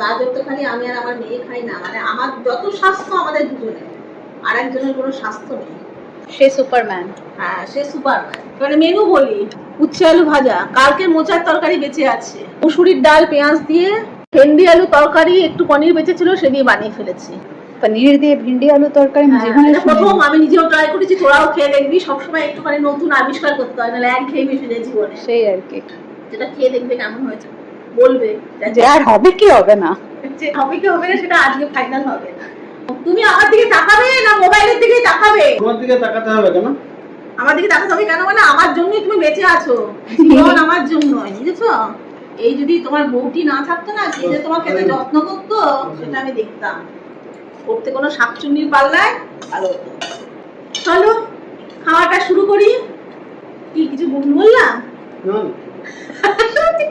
গাজর তো খালি আমি আর আমার মেয়ে খাই না, মানে আমার যত স্বাস্থ্য আমাদের দুজনে, আর একজনের কোনো স্বাস্থ্য নেই। সে সুপারম্যান। হ্যাঁ, সে সুপারম্যান। মানে মেনু বলি, উচ্ছে আলু ভাজা, কালকে মোচার তরকারি বেঁচে আছে, মুসুরির ডাল পেঁয়াজ দিয়ে, ভেন্ডি আলু তরকারি, একটু পনির বেঁচে ছিল সে দিয়ে বানিয়ে ফেলেছি। পনির দিয়ে ভেন্ডি আলু তরকারি জীবনে প্রথম, আমি নিজেও ট্রাই করেছি, তোরাও খেয়ে দেখবি। সবসময় একটুখানি নতুন আবিষ্কার করতে হয়, নাহলে এক খেয়ে মিশে যায় জীবনে। সেই আর কি, যেটা খেয়ে দেখবে কেমন হয়েছে, বলবে যে আর হবে কি হবে না, যে হবে কি হবে না সেটা আজকে ফাইনাল হবে। তুমি আমার দিকে তাকাবে না মোবাইলের দিকে তাকাবে? তোমার দিকে তাকাতে হবে কেন? আমার দিকে তাকাতে হবে কেন মানে আমার জন্যই তুমি বেঁচে আছো, জীবন আমার জন্যই, বুঝেছো? এই যদি তোমার বউটি না থাকতো না, কে যে তোমাকে এত যত্ন করতো সেটা আমি দেখতাম। করতে কোনো শাকচুন্নির পাল্লায় ভালো হতো। চলো খাওয়াটা শুরু করি। কি কিছু ভুল বললাম? না। ঠিক